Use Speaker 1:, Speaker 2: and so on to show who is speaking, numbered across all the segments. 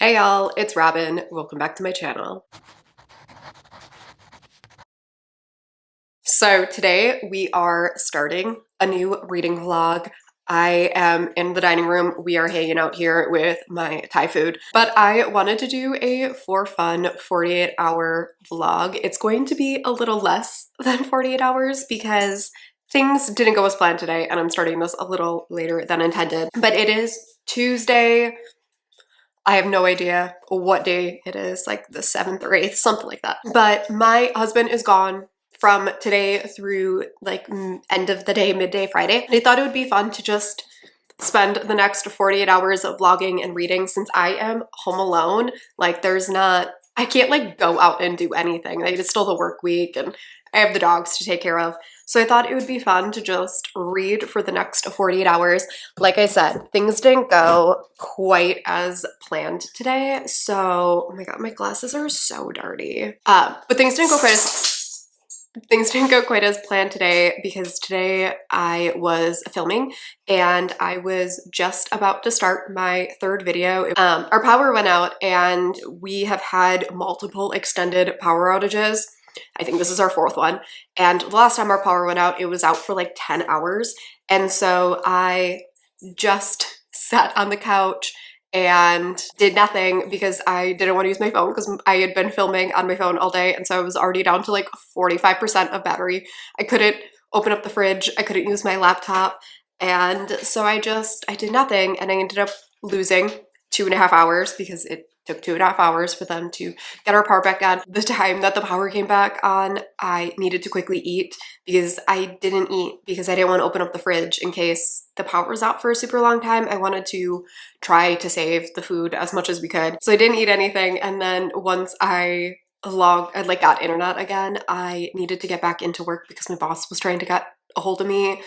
Speaker 1: Hey y'all, it's Robin. Welcome back to my channel. So today we are starting a new reading vlog. I am in the dining room. We are hanging out here with my Thai food, but I wanted to do a for fun 48-hour vlog. It's going to be a little less than 48 hours because things didn't go as planned today and I'm starting this a little later than intended. But it is Tuesday. I have no idea what day it is, like the 7th or 8th, something like that. But my husband is gone from today through like end of the day, midday Friday. And I thought it would be fun to just spend the next 48 hours of vlogging and reading since I am home alone. Like I can't like go out and do anything. Like it's still the work week and I have the dogs to take care of. So I thought it would be fun to just read for the next 48 hours. Like I said, things didn't go quite as planned today. So, oh my god, my glasses are so dirty. But things didn't go quite as planned today because today I was filming and I was just about to start my third video. Our power went out and we have had multiple extended power outages. I think this is our fourth one. And the last time our power went out, it was out for like 10 hours. And so I just sat on the couch and did nothing because I didn't want to use my phone because I had been filming on my phone all day. And so I was already down to like 45% of battery. I couldn't open up the fridge. I couldn't use my laptop. And so I did nothing and I ended up losing 2.5 hours because it took 2.5 hours for them to get our power back on. The time that the power came back on, I needed to quickly eat because I didn't eat because I didn't want to open up the fridge in case the power was out for a super long time. I wanted to try to save the food as much as we could. So I didn't eat anything. And then once I got internet again, I needed to get back into work because my boss was trying to get a hold of me.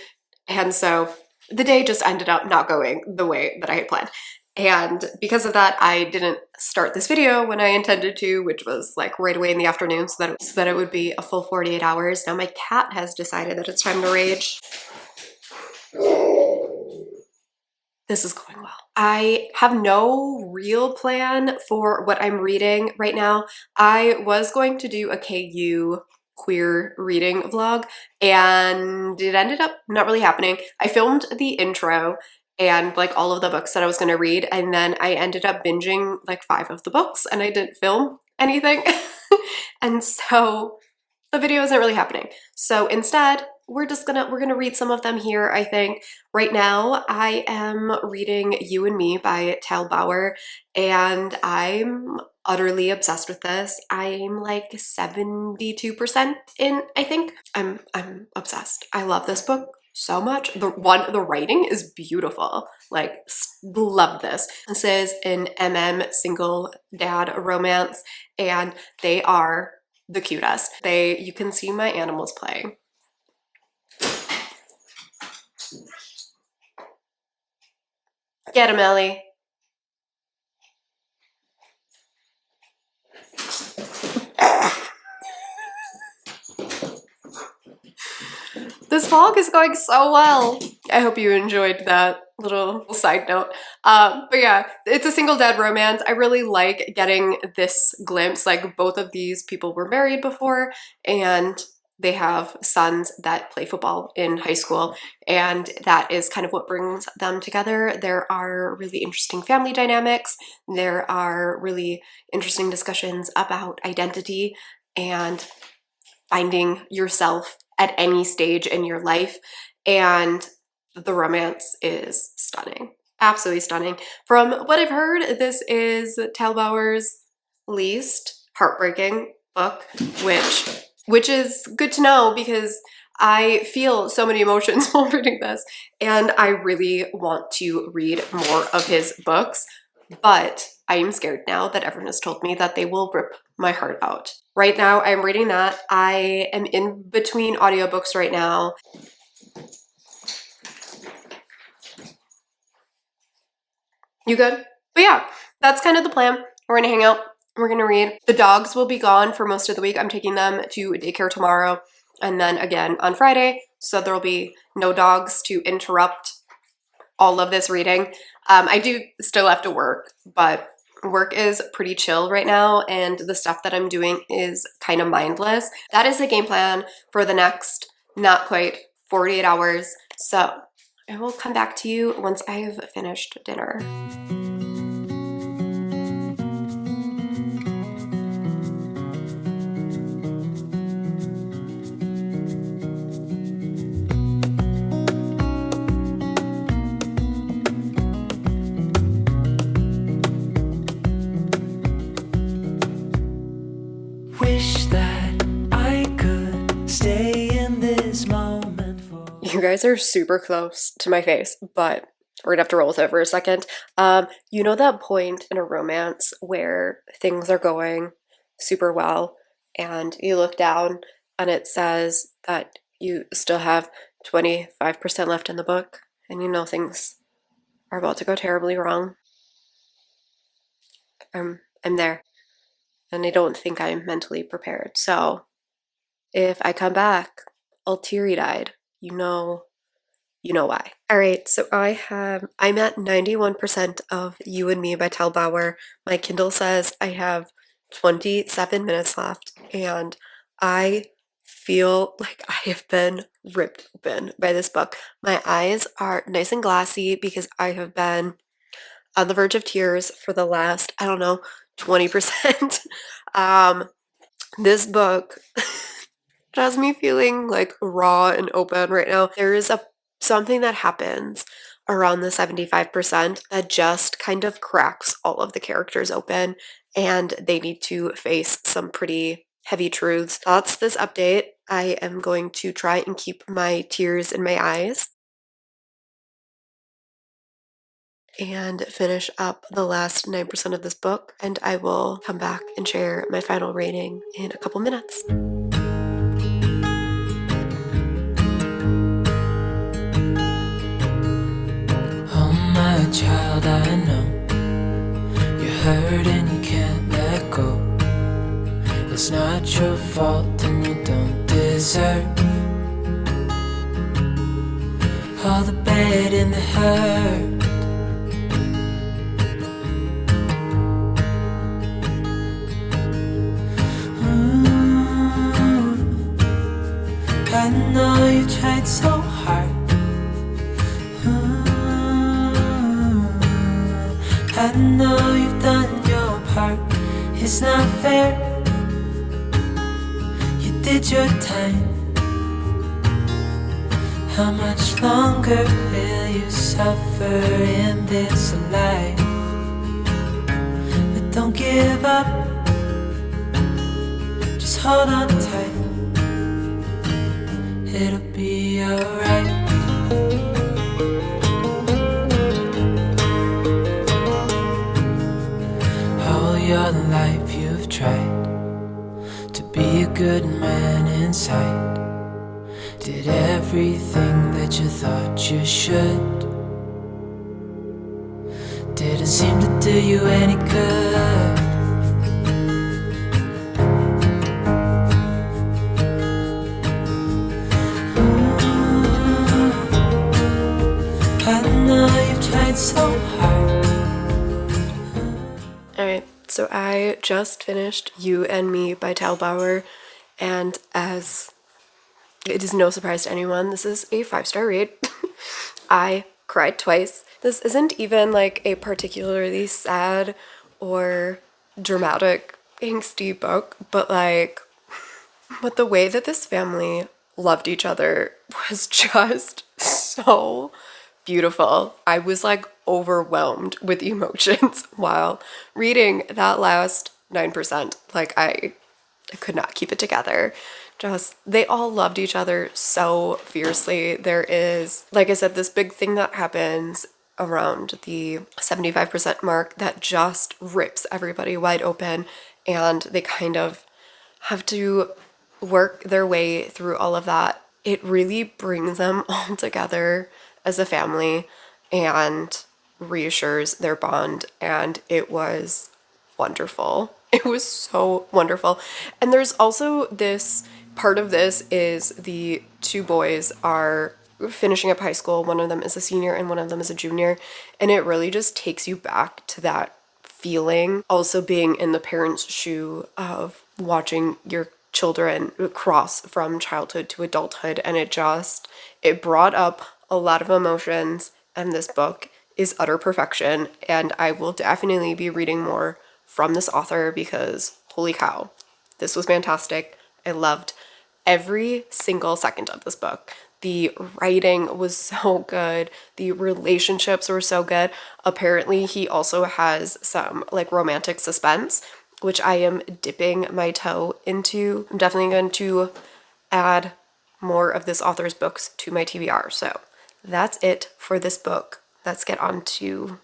Speaker 1: And so the day just ended up not going the way that I had planned. And because of that, I didn't start this video when I intended to, which was like right away in the afternoon so that it would be a full 48 hours. Now my cat has decided that it's time to rage. This is going well. I have no real plan for what I'm reading right now. I was going to do a KU queer reading vlog and it ended up not really happening. I filmed the intro and like all of the books that I was going to read and then I ended up binging like 5 of the books and I didn't film anything. And so the video isn't really happening. So instead, we're gonna read some of them here, I think. Right now, I am reading You and Me by Tal Bauer, and I'm utterly obsessed with this. I'm like 72% in, I think. I'm obsessed. I love this book so much. The writing is beautiful. Like, love this. This is an single dad romance, and they are the cutest. You can see my animals playing. Get him, Ellie. This vlog is going so well. I hope you enjoyed that little side note. But yeah, it's a single dad romance. I really like getting this glimpse. Like both of these people were married before and they have sons that play football in high school, and that is kind of what brings them together. There are really interesting family dynamics. There are really interesting discussions about identity and finding yourself at any stage in your life, and the romance is stunning. Absolutely stunning. From what I've heard, this is Tal Bauer's least heartbreaking book, which is good to know because I feel so many emotions while reading this, and I really want to read more of his books, but I am scared now that everyone has told me that they will rip my heart out. Right now, I'm reading that. I am in between audiobooks right now. You good? But yeah, that's kind of the plan. We're gonna hang out. We're gonna read. The dogs will be gone for most of the week. I'm taking them to daycare tomorrow and then again on Friday. So there'll be no dogs to interrupt all of this reading. I do still have to work, but work is pretty chill right now and the stuff that I'm doing is kind of mindless. That is the game plan for the next not quite 48 hours. So I will come back to you once I've finished dinner.
Speaker 2: Wish that I could stay in this moment for
Speaker 1: You guys are super close to my face, but we're gonna have to roll with it for a second. You know that point in a romance where things are going super well and you look down and it says that you still have 25% left in the book and you know things are about to go terribly wrong? I'm there and I don't think I'm mentally prepared. So if I come back all teary-eyed, you know why. All right, so I'm at 91% of You and Me by Tal Bauer. My Kindle says I have 27 minutes left, and I feel like I have been ripped open by this book. My eyes are nice and glassy because I have been on the verge of tears for the last, I don't know, 20%. This book it has me feeling like raw and open right now. There is something that happens around the 75% that just kind of cracks all of the characters open and they need to face some pretty heavy truths. That's this update. I am going to try and keep my tears in my eyes and finish up the last 9% of this book, and I will come back and share my final rating in a couple minutes.
Speaker 2: oh my child, I know you're hurt and you can't let go. It's not your fault and you don't deserve all the bad and the hurt. I know you tried so hard. I know you've done your part. It's not fair. You did your time. How much longer will you suffer in this life? But don't give up. Just hold on tight. It'll be alright. All your life you've tried to be a good man inside. Did everything that you thought you should. Didn't seem to do you any good. I know you've tried so hard.
Speaker 1: Alright, so I just finished You and Me by Tal Bauer, and as it is no surprise to anyone, this is a 5-star read. I cried twice. This isn't even like a particularly sad or dramatic, angsty book, but the way that this family loved each other was just so beautiful. I was like overwhelmed with emotions while reading that last 9%. Like I could not keep it together. Just they all loved each other so fiercely. There is, like I said, this big thing that happens around the 75% mark that just rips everybody wide open, and they kind of have to work their way through all of that. It really brings them all together as a family and reassures their bond, and it was wonderful. It was so wonderful. And there's also this part of this is the two boys are finishing up high school. One of them is a senior and one of them is a junior, and it really just takes you back to that feeling also being in the parent's shoe of watching your children cross from childhood to adulthood, and it brought up a lot of emotions, and this book is utter perfection, and I will definitely be reading more from this author because holy cow, this was fantastic. I loved every single second of this book. The writing was so good. The relationships were so good. Apparently, he also has some like romantic suspense, which I am dipping my toe into. I'm definitely going to add more of this author's books to my TBR. So that's it for this book. Let's get on to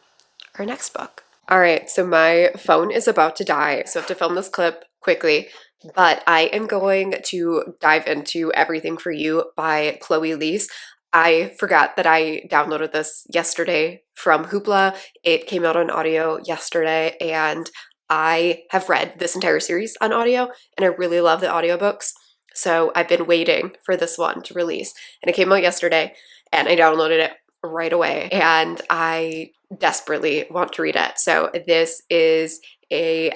Speaker 1: our next book. All right, so my phone is about to die, so I have to film this clip quickly, but I am going to dive into Everything for You by Chloe Liese. I forgot that I downloaded this yesterday from Hoopla. It came out on audio yesterday, and I have read this entire series on audio, and I really love the audiobooks. So I've been waiting for this one to release, and it came out yesterday, and I downloaded it right away, and I desperately want to read it. So this is a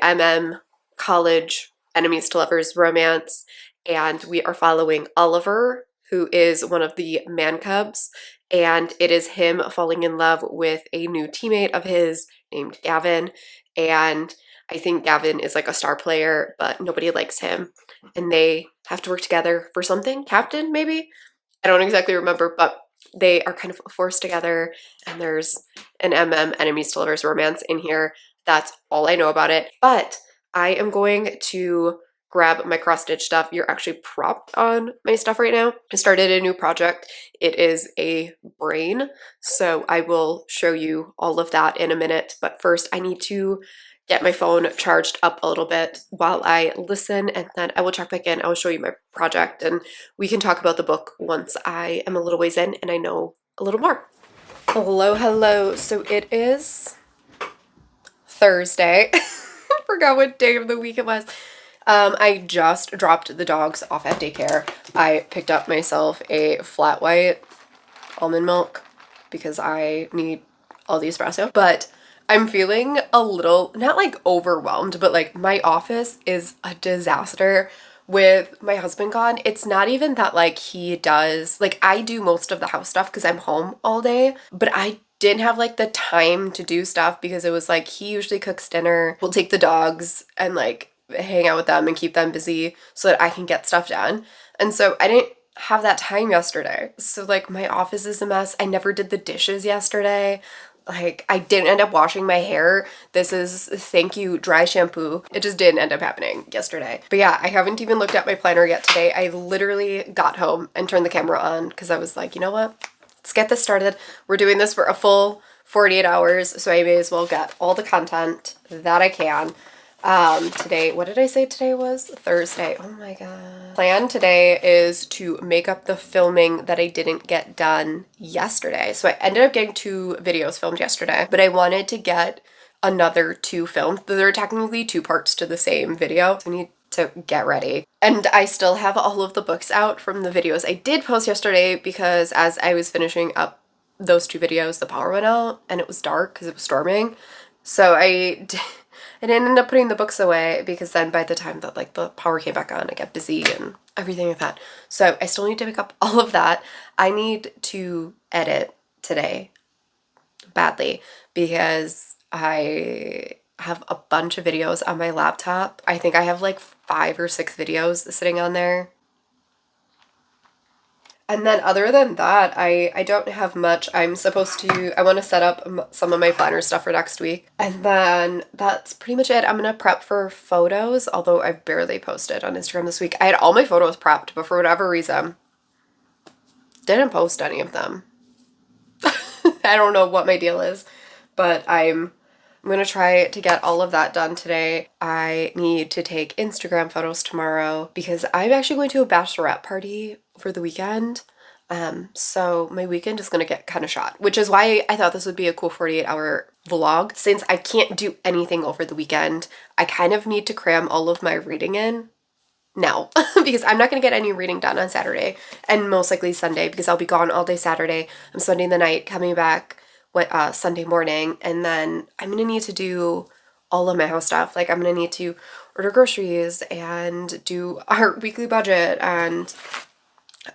Speaker 1: college enemies to lovers romance, and we are following Oliver, who is one of the man cubs, and it is him falling in love with a new teammate of his named Gavin, and I think Gavin is like a star player, but nobody likes him, and they have to work together for something. Captain, maybe? I don't exactly remember, but they are kind of forced together, and there's an enemies to lovers romance in here. That's all I know about it. But I am going to grab my cross stitch stuff. You're actually propped on my stuff right now. I started a new project. It is a brain, so I will show you all of that in a minute. But first, I need to get my phone charged up a little bit while I listen, and then I will check back in. I will show you my project, and we can talk about the book once I am a little ways in and I know a little more. Hello, hello. So it is Thursday. I forgot what day of the week it was. I just dropped the dogs off at daycare. I picked up myself a flat white almond milk because I need all the espresso, but I'm feeling a little, not like overwhelmed, but like my office is a disaster with my husband gone. It's not even that like he does, like I do most of the house stuff because I'm home all day, but I didn't have like the time to do stuff because it was like he usually cooks dinner. We'll take the dogs and like hang out with them and keep them busy so that I can get stuff done. And so I didn't have that time yesterday. So like my office is a mess. I never did the dishes yesterday. Like, I didn't end up washing my hair. This is thank you dry shampoo. It just didn't end up happening yesterday. But yeah, I haven't even looked at my planner yet today. I literally got home and turned the camera on because I was like, you know what? Let's get this started. We're doing this for a full 48 hours, so I may as well get all the content that I can. Today, what did I say today was? Thursday. Oh my god. Plan today is to make up the filming that I didn't get done yesterday. So I ended up getting 2 videos filmed yesterday, but I wanted to get another 2 filmed. There are technically 2 parts to the same video. So I need to get ready. And I still have all of the books out from the videos I did post yesterday because as I was finishing up those 2 videos, the power went out and it was dark because it was storming. So I didn't end up putting the books away because then by the time that like the power came back on, I got busy and everything like that. So I still need to pick up all of that. I need to edit today badly because I have a bunch of videos on my laptop. I think I have like 5 or 6 videos sitting on there. And then other than that, I don't have much. I want to set up some of my planner stuff for next week. And then that's pretty much it. I'm going to prep for photos, although I've barely posted on Instagram this week. I had all my photos prepped, but for whatever reason, didn't post any of them. I don't know what my deal is, but I'm going to try to get all of that done today. I need to take Instagram photos tomorrow because I'm actually going to a bachelorette party for the weekend. So my weekend is going to get kind of shot, which is why I thought this would be a cool 48-hour vlog. Since I can't do anything over the weekend, I kind of need to cram all of my reading in now because I'm not going to get any reading done on Saturday and most likely Sunday because I'll be gone all day Saturday. I'm spending the night coming back Sunday morning, and then I'm going to need to do all of my house stuff. Like I'm gonna need to order groceries and do our weekly budget and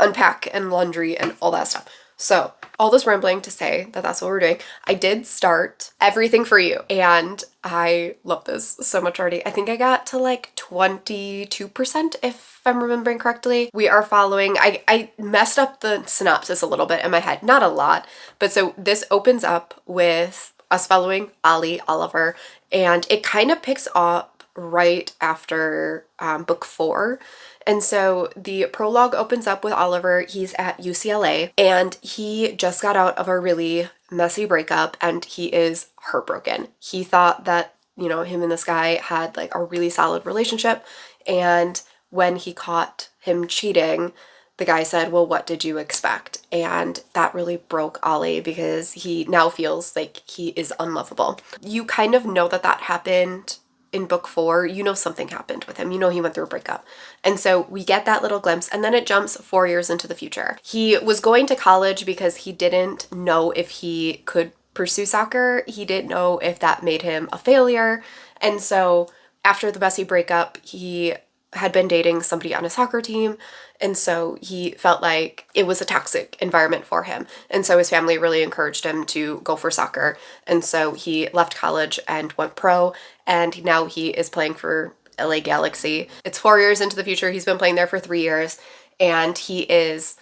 Speaker 1: unpack and laundry and all that stuff. So all this rambling to say that that's what we're doing. I did start everything for you and I love this so much already. I think I got to like 22% if I'm remembering correctly. We are following, I messed up the synopsis a little bit in my head, not a lot, but so this opens up with us following Oliver, and it kind of picks up right after book 4. And so the prologue opens up with Oliver. He's at UCLA and he just got out of a really messy breakup and he is heartbroken. He thought that, you know, him and this guy had like a really solid relationship. And when he caught him cheating, the guy said, "Well, what did you expect?" And that really broke Ollie because he now feels like he is unlovable. You kind of know that that happened in book 4. You know something happened with him. You know he went through a breakup. And so we get that little glimpse and then it jumps 4 years into the future. He was going to college because he didn't know if he could pursue soccer. He didn't know if that made him a failure. And so after the messy breakup, he had been dating somebody on a soccer team, and so he felt like it was a toxic environment for him. And so his family really encouraged him to go for soccer. And so he left college and went pro, and now he is playing for LA Galaxy. It's 4 years into the future. He's been playing there for 3 years, and he is,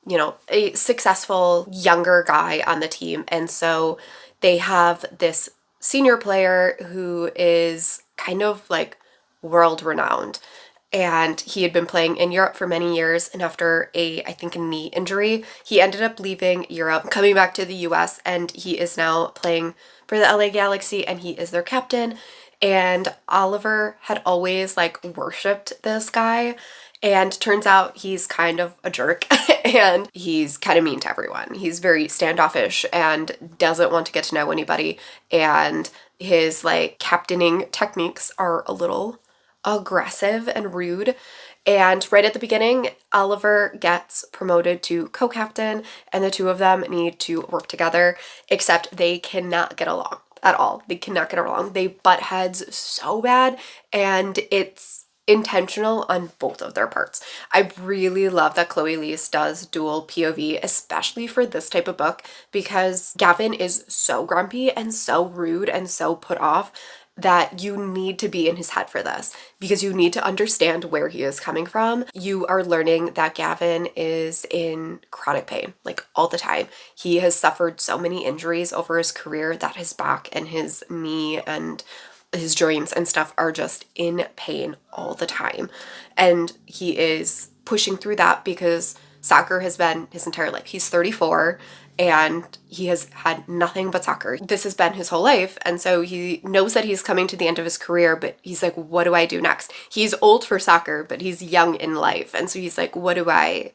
Speaker 1: you know, a successful younger guy on the team. And so they have this senior player who is kind of like world renowned. And he had been playing in Europe for many years, and after I think a knee injury, he ended up leaving Europe, coming back to the US, and he is now playing for the LA Galaxy and he is their captain. And Oliver had always like worshipped this guy, and turns out he's kind of a jerk and he's kind of mean to everyone. He's very standoffish and doesn't want to get to know anybody, and his like captaining techniques are a little aggressive and rude. And right at the beginning, Oliver gets promoted to co-captain and the two of them need to work together, except they cannot get along at all. They cannot get along. They butt heads so bad, and it's intentional on both of their parts. I really love that Chloe Liese does dual POV, especially for this type of book, because Gavin is so grumpy and so rude and so put off that you need to be in his head for this, because you need to understand where he is coming from. You are learning that Gavin is in chronic pain, like all the time. He has suffered so many injuries over his career that his back and his knee and his joints and stuff are just in pain all the time. And he is pushing through that because soccer has been his entire life. He's 34 and he has had nothing but soccer. This has been his whole life. And so he knows that he's coming to the end of his career, but he's like, what do I do next? He's old for soccer, but he's young in life. And so he's like, what do I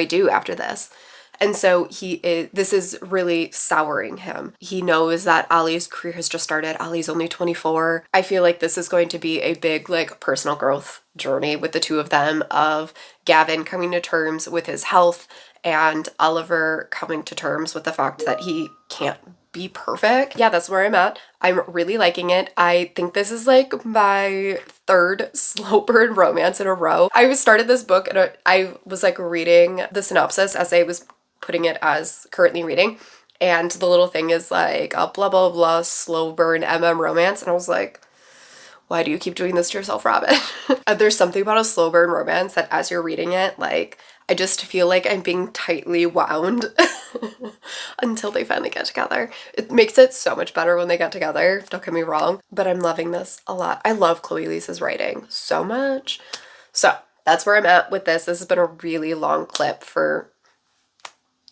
Speaker 1: do after this? And so this is really souring him. He knows that Ollie's career has just started. Ollie's only 24. I feel like this is going to be a big like personal growth journey with the two of them, of Gavin coming to terms with his health and Oliver coming to terms with the fact that he can't be perfect. Yeah, that's where I'm at. I'm really liking it. I think this is like my third slow burn romance in a row. I started this book and I was like reading the synopsis as I was putting it as currently reading, and the little thing is like a blah blah blah slow burn romance, and I was like, why do you keep doing this to yourself, Robin? There's something about a slow burn romance that as you're reading it, like I just feel like I'm being tightly wound until they finally get together. It makes it so much better when they get together, don't get me wrong, but I'm loving this a lot. I love Chloe Liese's writing so much. So that's where I'm at with this. This has been a really long clip for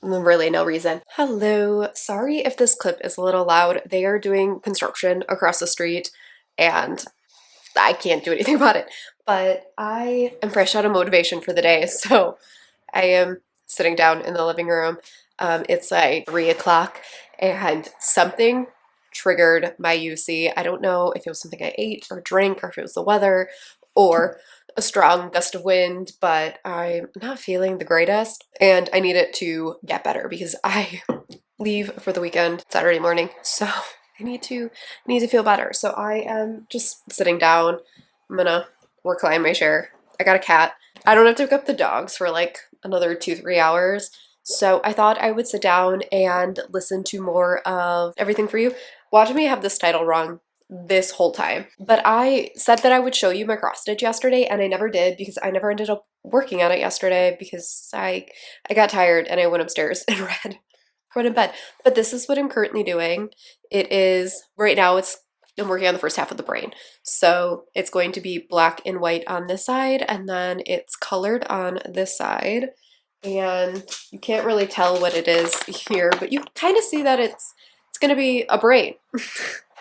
Speaker 1: really no reason. Hello. Sorry if this clip is a little loud. They are doing construction across the street and I can't do anything about it. But I am fresh out of motivation for the day, so I am sitting down in the living room. It's like 3 o'clock and something triggered my UC. I don't know if it was something I ate or drank or if it was the weather or a strong gust of wind, but I'm not feeling the greatest and I need it to get better because I leave for the weekend Saturday morning. So I need to feel better. So I am just sitting down. I'm gonna recline my chair. I got a cat. I don't have to pick up the dogs for like another 2-3 hours. So I thought I would sit down and listen to more of Everything for You. Watch me have this title wrong this whole time. But I said that I would show you my cross stitch yesterday, and I never did because I never ended up working on it yesterday because I got tired and I went upstairs and read in bed. But this is what I'm currently doing. It is right now I'm working on the first half of the brain. So it's going to be black and white on this side, and then it's colored on this side. And you can't really tell what it is here, but you kind of see that it's gonna be a brain.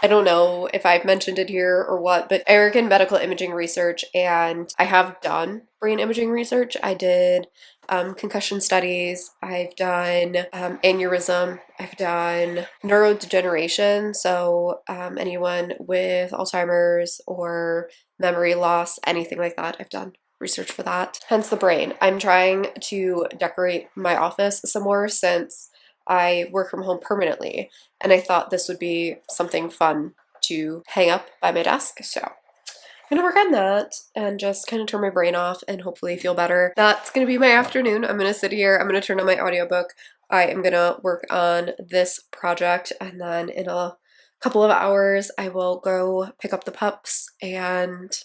Speaker 1: I don't know if I've mentioned it here or what, but I work in medical imaging research, and I have done brain imaging research. I did concussion studies, I've done aneurysm, I've done neurodegeneration, so anyone with Alzheimer's or memory loss, anything like that, I've done research for that. Hence the brain. I'm trying to decorate my office some more since I work from home permanently, and I thought this would be something fun to hang up by my desk. So I'm gonna work on that and just kind of turn my brain off and hopefully feel better. That's gonna be my afternoon. I'm gonna sit here, I'm gonna turn on my audiobook. I am gonna work on this project, and then in a couple of hours I will go pick up the pups and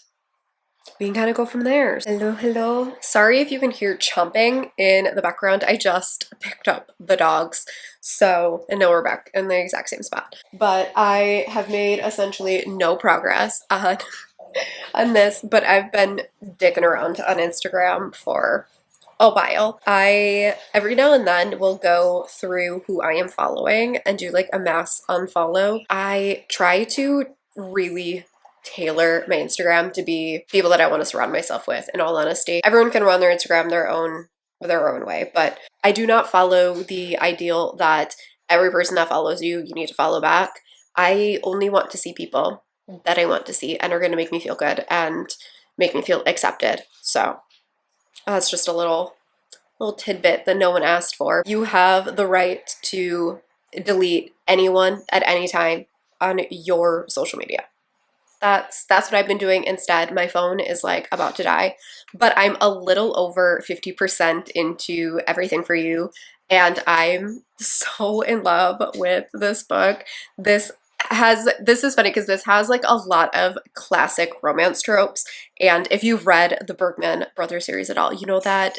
Speaker 1: we can kind of go from there. Hello, hello. Sorry if you can hear chomping in the background. I just picked up the dogs. And now we're back in the exact same spot. But I have made essentially no progress on this, but I've been digging around on Instagram for a while. I every now and then will go through who I am following and do like a mass unfollow. I try to really tailor my Instagram to be people that I want to surround myself with, in all honesty. Everyone can run their Instagram their own way, but I do not follow the ideal that every person that follows you need to follow back. I only want to see people that I want to see and are going to make me feel good and make me feel accepted. So that's just a little tidbit that no one asked for. You have the right to delete anyone at any time on your social media. That's what I've been doing instead. My phone is like about to die, but I'm a little over 50% into Everything for You, and I'm so in love with this book. This is funny because this has like a lot of classic romance tropes, and if you've read the Bergman Brothers series at all, you know that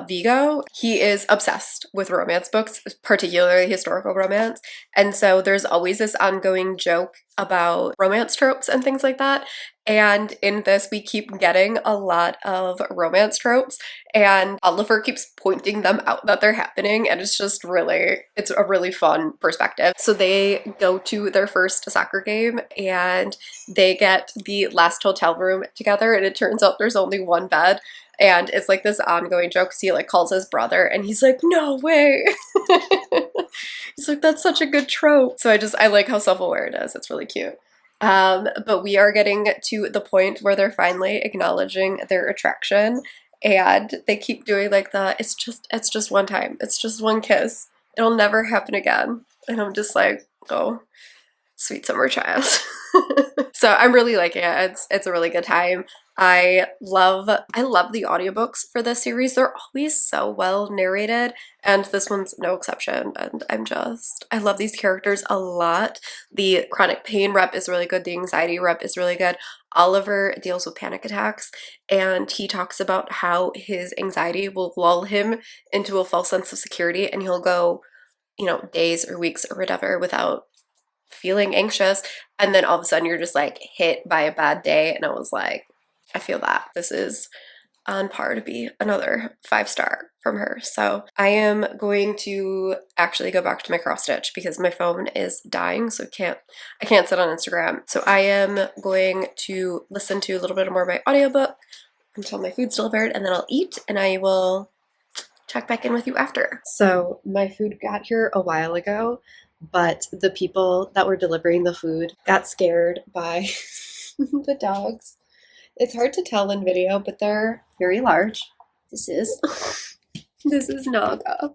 Speaker 1: Vigo, he is obsessed with romance books, particularly historical romance, and so there's always this ongoing joke about romance tropes and things like that. And in this, we keep getting a lot of romance tropes, and Oliver keeps pointing them out that they're happening, and it's a really fun perspective. So they go to their first soccer game, and they get the last hotel room together, and it turns out there's only one bed. And it's like this ongoing joke because he like calls his brother and he's like, no way. He's like, that's such a good trope. So I like how self-aware it is. It's really cute. But we are getting to the point where they're finally acknowledging their attraction, and they keep doing like it's just one time. It's just one kiss. It'll never happen again. And I'm just like, oh, sweet summer child. So I'm really liking it. It's a really good time. I love the audiobooks for this series. They're always so well narrated, and this one's no exception. And I love these characters a lot. The chronic pain rep is really good. The anxiety rep is really good. Oliver deals with panic attacks, and he talks about how his anxiety will lull him into a false sense of security, and he'll go, days or weeks or whatever without feeling anxious, and then all of a sudden you're just like hit by a bad day. And I was like, I feel that. This is on par to be another 5-star from her. So I am going to actually go back to my cross stitch because my phone is dying, so I can't sit on Instagram. So I am going to listen to a little bit more of my audiobook until my food's delivered, and then I'll eat, and I will check back in with you after. So my food got here a while ago, but the people that were delivering the food got scared by the dogs. It's hard to tell in video, but they're very large. This is Naga.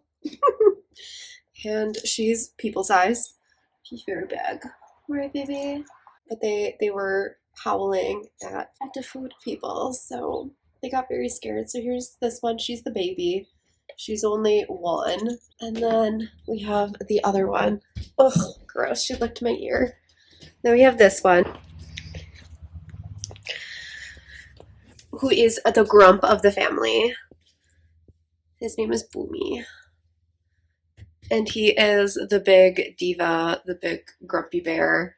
Speaker 1: And she's people size. She's very big. Right, baby? But they were howling at the food people, so they got very scared. So here's this one. She's the baby. She's only 1. And then we have the other one. Ugh, gross. She licked my ear. Then we have this one, who is the grump of the family. His name is Boomy. And he is the big diva, the big grumpy bear.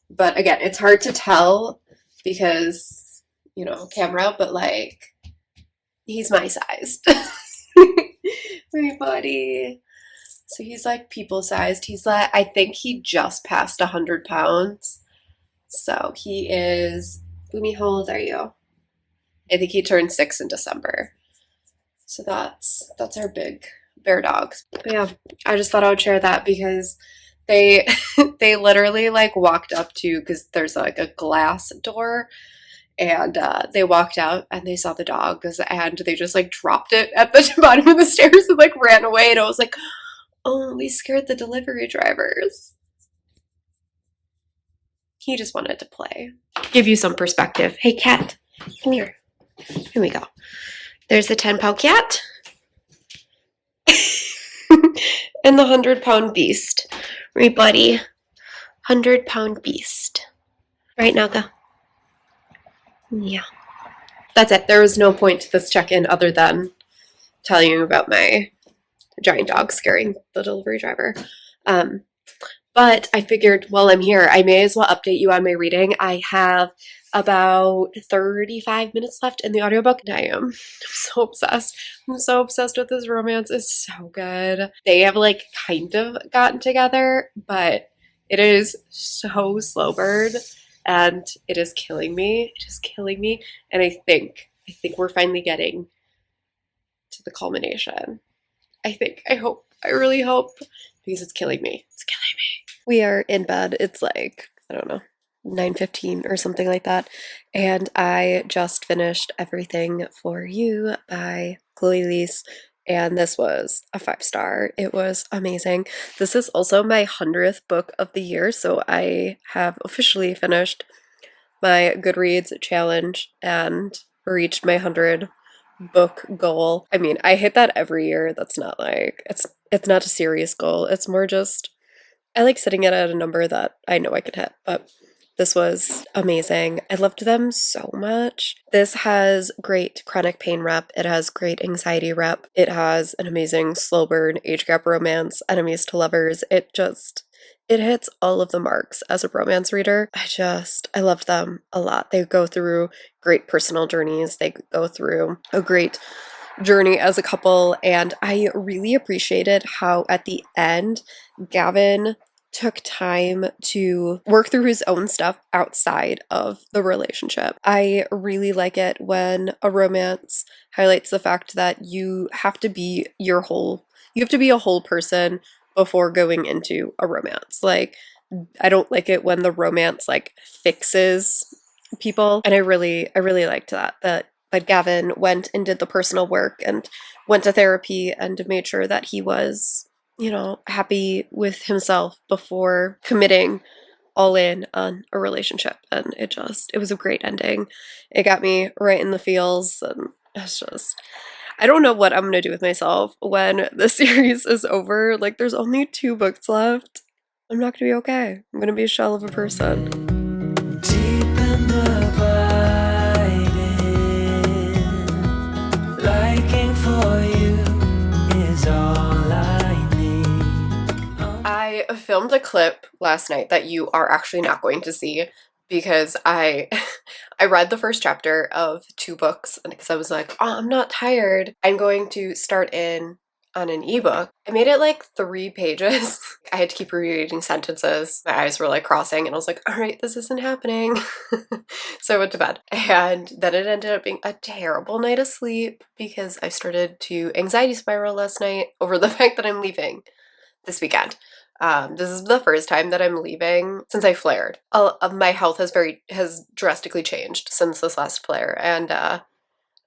Speaker 1: But again, it's hard to tell because, camera, but like, he's my size. My buddy. So he's like people sized. He's like, I think he just passed 100 pounds. So he is, Boomy, how old are you? I think he turned 6 in December. So that's our big bear dogs. But yeah, I just thought I would share that because they they literally like walked up to, because there's like a glass door, and they walked out and they saw the dogs and they just like dropped it at the bottom of the stairs and like ran away, and I was like, oh, we scared the delivery drivers. He just wanted to play. Give you some perspective. Hey cat, come here. Here we go. There's the 10-pound cat. And the 100-pound beast. Right, buddy? 100-pound beast. Right now, go. Yeah. That's it. There was no point to this check-in other than telling you about my giant dog scaring the delivery driver. But I figured while I'm here, I may as well update you on my reading. I have about 35 minutes left in the audiobook, and I am so obsessed. I'm so obsessed with this romance. It's so good. They have like kind of gotten together, but it is so slow burn, and it is killing me. It is killing me, and I think we're finally getting to the culmination. I hope, I really hope, because it's killing me. It's killing me. We are in bed. It's like, I don't know, 9:15 or something like that. And I just finished Everything for You by Liese. And this was a 5-star. It was amazing. This is also my 100th book of the year, so I have officially finished my Goodreads challenge and reached my 100 book goal. I mean, I hit that every year. That's not like, it's not a serious goal. It's more just, I like setting it at a number that I know I can hit, but this was amazing. I loved them so much. This has great chronic pain rep. It has great anxiety rep. It has an amazing slow burn, age gap romance, enemies to lovers. It hits all of the marks as a romance reader. I loved them a lot. They go through great personal journeys. They go through a great journey as a couple, and I really appreciated how at the end Gavin took time to work through his own stuff outside of the relationship. I really like it when a romance highlights the fact that you have to be a whole person before going into a romance. Like, I don't like it when the romance like fixes people, and I really liked that Gavin went and did the personal work and went to therapy and made sure that he was, happy with himself before committing all in on a relationship. And it was a great ending. It got me right in the feels, and it's just, I don't know what I'm gonna do with myself when the series is over. Like, there's only 2 books left. I'm not gonna be okay. I'm gonna be a shell of a person.
Speaker 2: Deep in the biting, liking for you is all I need.
Speaker 1: I filmed a clip last night that you are actually not going to see because I I read the first chapter of 2 books, and because I was like, oh, I'm not tired. I'm going to start in on an ebook. I made it like 3 pages. I had to keep rereading sentences. My eyes were like crossing, and I was like, all right, this isn't happening. So I went to bed. And then it ended up being a terrible night of sleep because I started to anxiety spiral last night over the fact that I'm leaving this weekend. This is the first time that I'm leaving since I flared. My health has drastically changed since this last flare, and I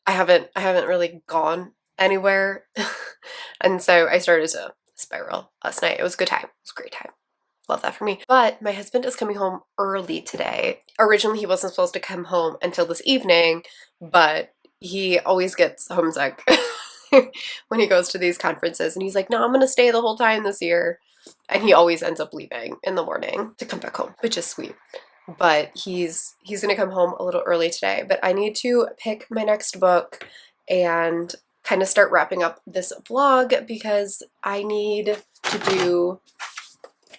Speaker 1: haven't really gone anywhere. And so I started to spiral last night. It was a good time. It was a great time. Love that for me. But my husband is coming home early today. Originally, he wasn't supposed to come home until this evening, but he always gets homesick when he goes to these conferences. And he's like, no, I'm going to stay the whole time this year. And he always ends up leaving in the morning to come back home, which is sweet. But he's going to come home a little early today. But I need to pick my next book and kind of start wrapping up this vlog because I need to do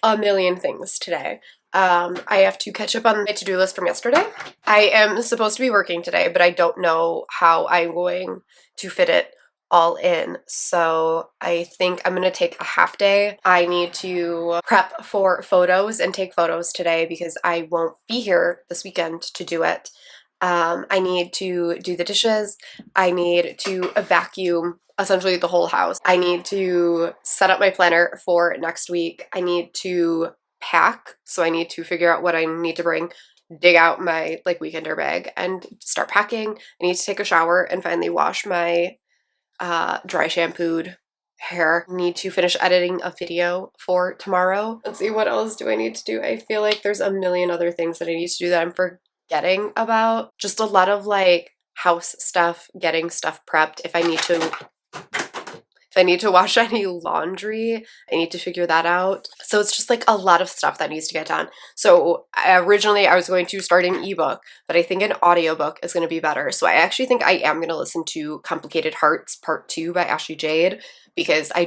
Speaker 1: a million things today. I have to catch up on my to-do list from yesterday. I am supposed to be working today, but I don't know how I'm going to fit it all in. So I think I'm gonna take a half day. I need to prep for photos and take photos today because I won't be here this weekend to do it. I need to do the dishes. I need to vacuum essentially the whole house. I need to set up my planner for next week. I need to pack, so I need to figure out what I need to bring, dig out my like weekender bag and start packing. I need to take a shower and finally wash my dry shampooed hair. Need to finish editing a video for tomorrow. Let's see, what else do I need to do? I feel like there's a million other things that I need to do that I'm forgetting about. Just a lot of like house stuff, getting stuff prepped. If I need to wash any laundry, I need to figure that out. So it's just like a lot of stuff that needs to get done. So originally I was going to start an ebook, but I think an audiobook is going to be better. So I actually think I am going to listen to Complicated Hearts Part 2 by Jade because I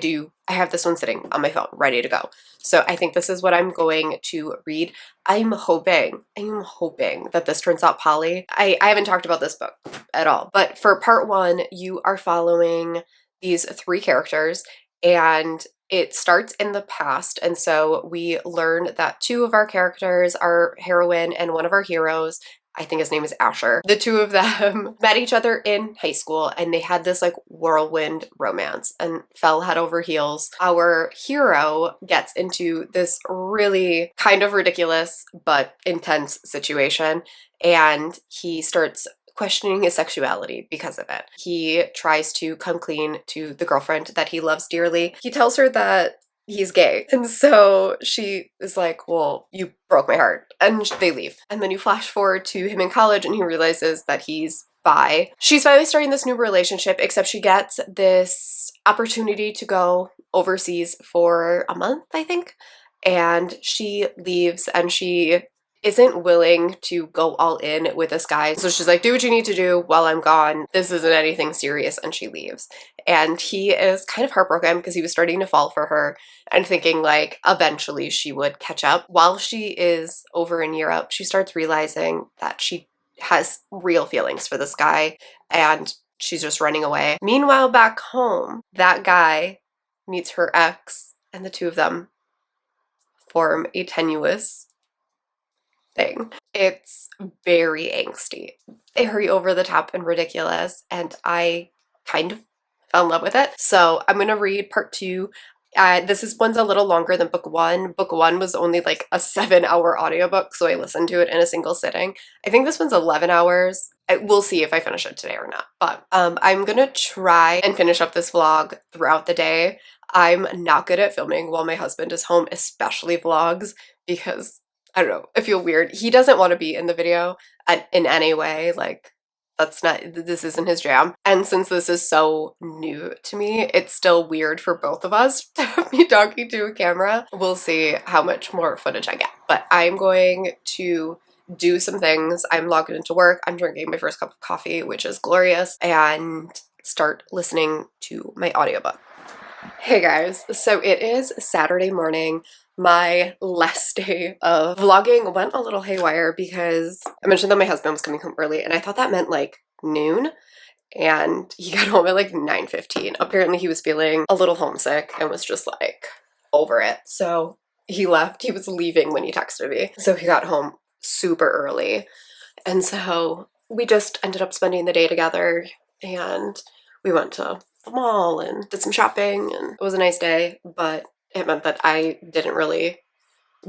Speaker 1: have this one sitting on my phone ready to go. So I think this is what I'm going to read. I'm hoping that this turns out poly. I haven't talked about this book at all, but for part 1, you are following these 3 characters and it starts in the past, and so we learn that 2 of our characters, our heroine and one of our heroes, I think his name is Asher, the 2 of them met each other in high school and they had this like whirlwind romance and fell head over heels. Our hero gets into this really kind of ridiculous but intense situation and he starts questioning his sexuality because of it. He tries to come clean to the girlfriend that he loves dearly. He tells her that he's gay. And so she is like, well, you broke my heart. And they leave. And then you flash forward to him in college and he realizes that he's bi. She's finally starting this new relationship, except she gets this opportunity to go overseas for a month, I think. And she leaves and she isn't willing to go all in with this guy. So she's like, do what you need to do while I'm gone. This isn't anything serious. And she leaves. And he is kind of heartbroken because he was starting to fall for her and thinking like eventually she would catch up. While she is over in Europe, she starts realizing that she has real feelings for this guy and she's just running away. Meanwhile, back home, that guy meets her ex and the 2 of them form a tenuous thing. It's very angsty, very over the top and ridiculous, and I kind of fell in love with it. So I'm gonna read part 2. One's a little longer than book 1. Book 1 was only like a 7-hour audiobook, so I listened to it in a single sitting. I think this one's 11 hours. We'll see if I finish it today or not, but I'm gonna try and finish up this vlog throughout the day. I'm not good at filming while my husband is home, especially vlogs, because I don't know, I feel weird. He doesn't want to be in the video in any way, like this isn't his jam. And since this is so new to me, it's still weird for both of us to be talking to a camera. We'll see how much more footage I get, but I'm going to do some things. I'm logging into work. I'm drinking my first cup of coffee, which is glorious, and start listening to my audiobook. Hey guys, so it is Saturday morning. My last day of vlogging went a little haywire because I mentioned that my husband was coming home early and I thought that meant like noon, and he got home at like 9:15. Apparently he was feeling a little homesick and was just like over it. So he left. He was leaving when he texted me. So he got home super early. And so we just ended up spending the day together and we went to the mall and did some shopping and it was a nice day, but it meant that I didn't really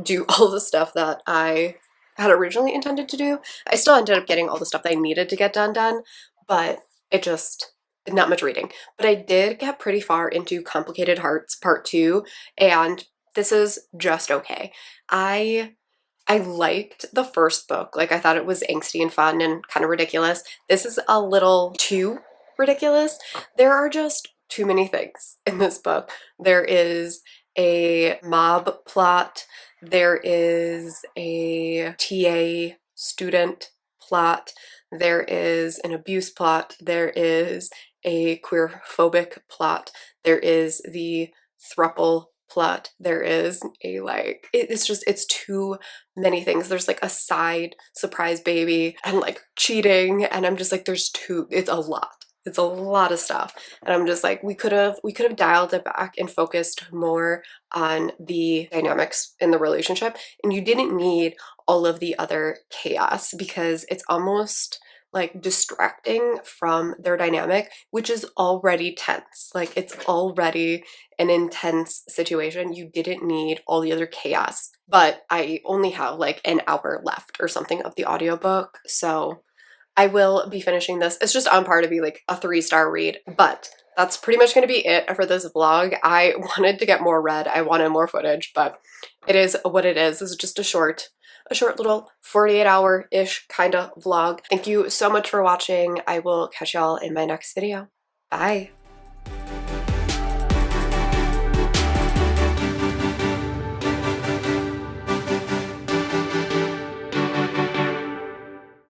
Speaker 1: do all the stuff that I had originally intended to do. I still ended up getting all the stuff that I needed to get done, but it just not much reading. But I did get pretty far into Complicated Hearts Part 2, and This is just okay. I liked the first book. Like, I thought it was angsty and fun and kind of ridiculous. This is a little too ridiculous. There are just too many things in this book. There is a mob plot. There is a TA student plot. There is an abuse plot. There is a queer phobic plot. There is the thruple plot. There is a it's too many things. There's like a side surprise baby and like cheating, and I'm just like, it's a lot. It's a lot of stuff. And I'm just like, we could have dialed it back and focused more on the dynamics in the relationship. And you didn't need all of the other chaos because it's almost like distracting from their dynamic, which is already tense. Like, it's already an intense situation. You didn't need all the other chaos. But I only have like an hour left or something of the audiobook, so I will be finishing this. It's just on par to be like a 3-star read, but that's pretty much going to be it for this vlog. I wanted to get more read. I wanted more footage, but it is what it is. This is just a short little 48-hour-ish kind of vlog. Thank you so much for watching. I will catch y'all in my next video. Bye.